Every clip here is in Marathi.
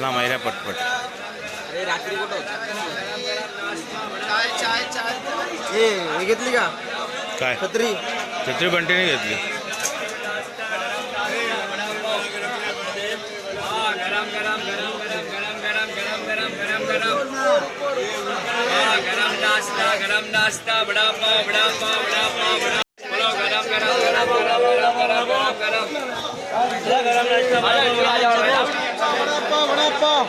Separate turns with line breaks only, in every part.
ना मायऱ्या पटपट.
अरे रात्री कुठं होता? हे घेतली का
काय
छत्री?
छत्री बंटीने घेतली.
गरम गरम गरम गरम गरम गरम गरम गरम गरम गरम गरम नाश्ता बड़ा पाव बड़ा पाव बड़ा पाव बड़ा बोलो गरम गरम गरम गरम गरम गरम गरम गरम नाश्ता बड़ा पाव बड़ा पाव.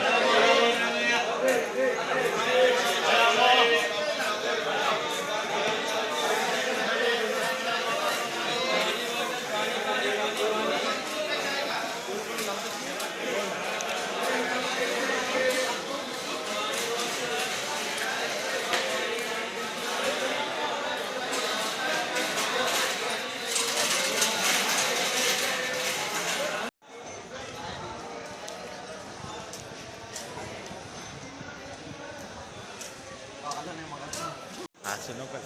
असं नको.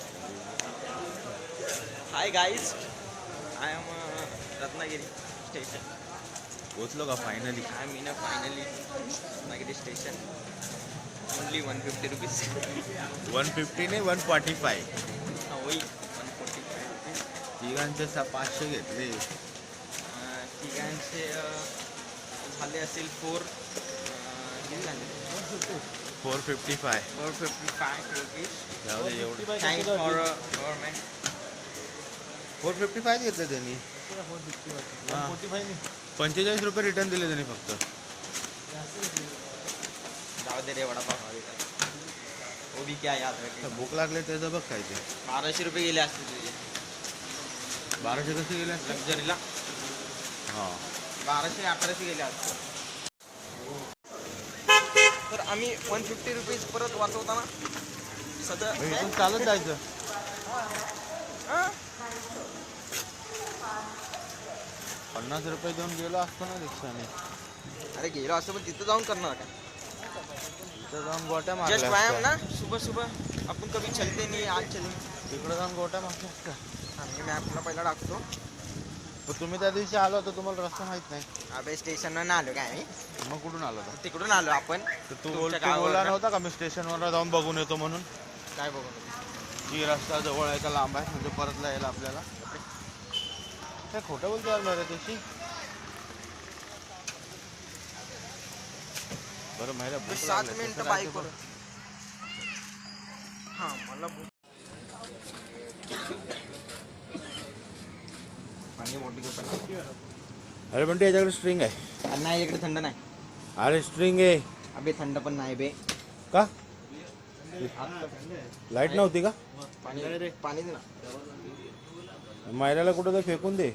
Hi guys, I am Ratnagiri station.
पोचलो का finally?
I am in finally Ratnagiri station. Only 150 rupees.
150 ने 145.
होई 145 रुपीज.
तिघांचे 500 घेतले.
तिघांचे झाले असेल
455.
455 रुपीज.
जाऊ दे एवढं.
Thanks for government.
455 घेतले त्यांनी. 45 रुपये रिटर्न दिले त्यांनी फक्त.
जाऊ दे रे वडापाव. वो भी क्या याद रखे.
भूक लागले त्याचं बघ काय ते.
1200 रुपये गेले असते तुझे.
1200 कसे गेले?
लक्झरीला
हां
1200-1800 गेले असते. तर आम्ही 150 रुपीज परत वाचवताना सध्या
इथून चालत जायचं. 50 रुपये देऊन गेलो असतो ना रिक्षाने.
अरे गेलो असं पण तिथं जाऊन करणार का?
तिथं जाऊन गोट्या
जस्ट
मारल्या
व्यायाम
असत्या.
ना. सुबह सुबह आपण कभी चलते नहीं, आज चलेंगे.
तिकडं जाऊन गोट्या मारल्या असत्या.
आम्ही मॅपला पहिला टाकतो.
पण तुम्ही त्या दिवशी आलो तर तुम्हाला रस्ता माहित नाही.
अबे स्टेशनवर ना आलो काय आम्ही.
मग कुठून आलो होता?
तिकडून आलो आपण.
तर तू
तुमच्या
बोला
गावावरनं.
नव्हता का मी स्टेशनवर जाऊन बघून येतो म्हणून?
काय बघू
की रस्ता जवळ आहे का लांब आहे म्हणजे परतला यायला आपल्याला. काय खोटं बोलतो यार माझ्या दिवशी. बरं माहिती
7 मिनिटं बाईकवर. हां मला पाणी मोठी कप.
अरे पण याच्याकडे स्ट्रिंग आहे.
नाही इकडे थंड नाही.
अरे स्ट्रिंग आहे
अबे थंड पण नाही बे.
का? लाईट नव्हती का?
पाणी पाणी दे ना.
मायराला कुठं तर फेकून दे.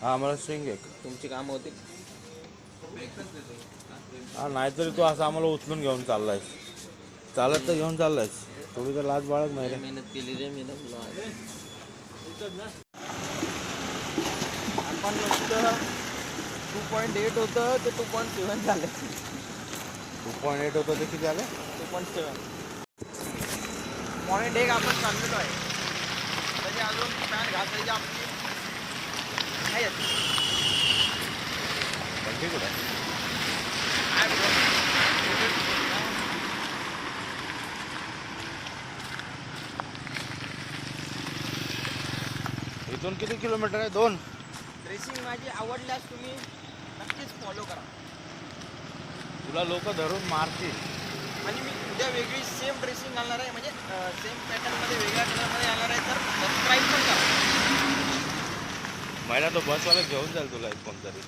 हा मला स्ट्रिंग आहे.
तुमची कामं होती.
हा नाहीतरी तू असं आम्हाला उचलून घेऊन चाललायस. चालत तर घेऊन चाललायस. थोडी तर लाज बाळग मायरा.
मेहनत केली रे मी ना. आपण नुसतं 2.8 होतं ते 2.7 झालं.
2.8 होतं ते किती आलं?
2.7. 0.1 आपण चाललेलो आहे. त्याची अजून पॅन घासायची आपली आहे.
बंटी कुठं आहे? इथून किती किलोमीटर आहे? 2.
ड्रेसिंग माझी आवडल्यास तुम्ही नक्कीच फॉलो करा.
तुला लोक धरून मारतील.
आणि मी उद्या वेगळी सेम ड्रेसिंग घालणार आहे. म्हणजे सेम पॅटर्नमध्ये वेगळ्या कलरमध्ये घालणार आहे. तर सबस्क्राईब पण करा.
महिला तो बसवाला घेऊन जाईल तुला एक कोणतरी.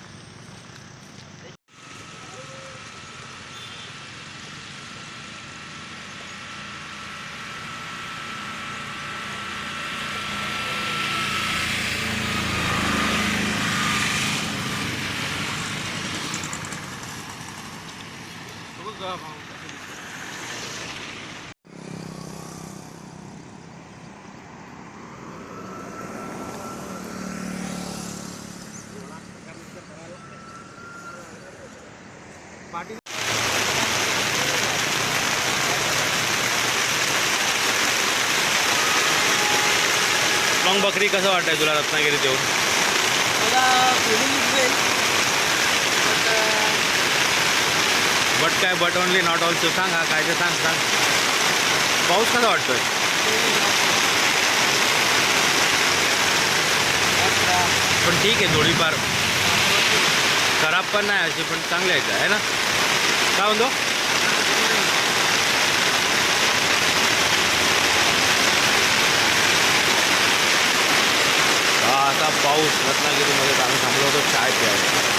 मग बकरी कसं वाटतंय तुला रत्नागिरीत येऊन?
मला feeling is well. But
but काय बट ओनली नॉट ऑल्सो सांग हा काय ते सांग पाऊस कसा वाटतोय पण ठीक आहे थोडीफार खराब पण नाही अशी पण चांगली आहे ना काय म्हणतो आता पाऊस रत्नागिरीमध्ये आम्ही थांबलो होतो चाय प्यायला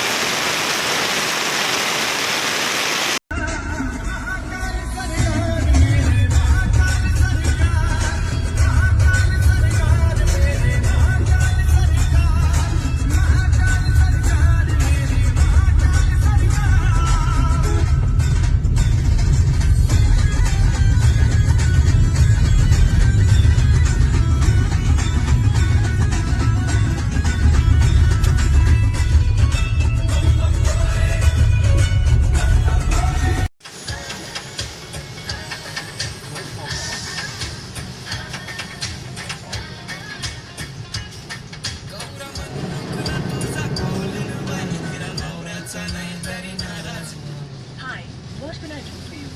Hi, what can I do for you?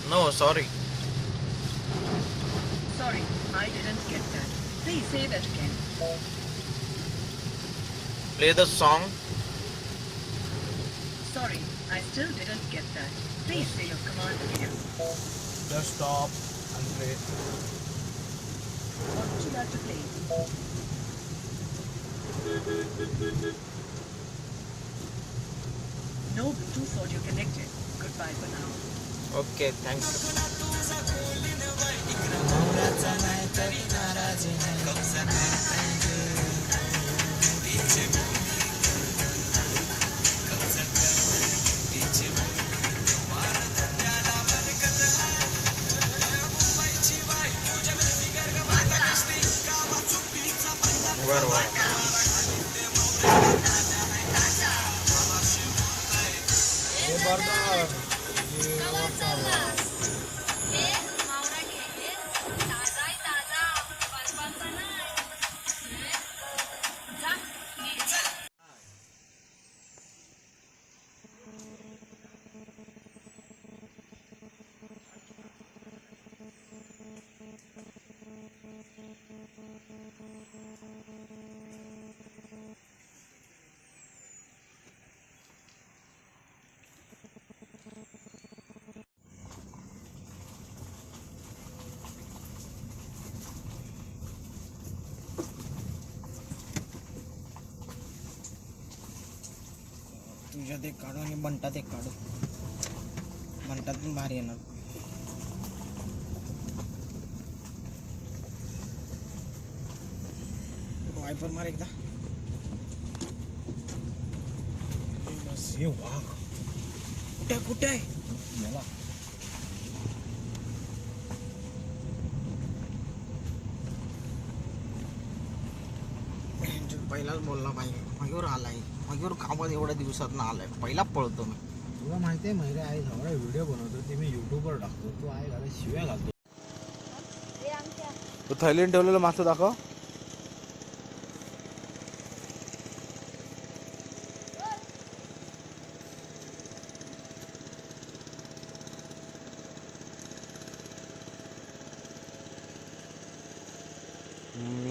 No sorry
Sorry, I didn't get that. Please say that again.
Play the song
Sorry, I still didn't get that. Please say your command again.
Just stop
What would you like to play? No Bluetooth audio connected. Goodbye for now.
Okay thank you बरोबर
तुझ्यात एक काढू आणि बंटात एक काढू बंटात पण भारी येणार वायपर मार एकदा बस हे वाघ कुठे आहे मला पहिलाच बोलला पाहिजे मयूर आलाय मयूर कामात एवढ्या दिवसात ना आलाय पहिला पळतो मी
तुला माहिती आहे महिला आहे एवढा व्हिडिओ बनवतो ते मी युट्यूबवर टाकतो तू आहे घाला शिव्या घालतो तो थायलंड ठेवलेलं मासं दाखव मी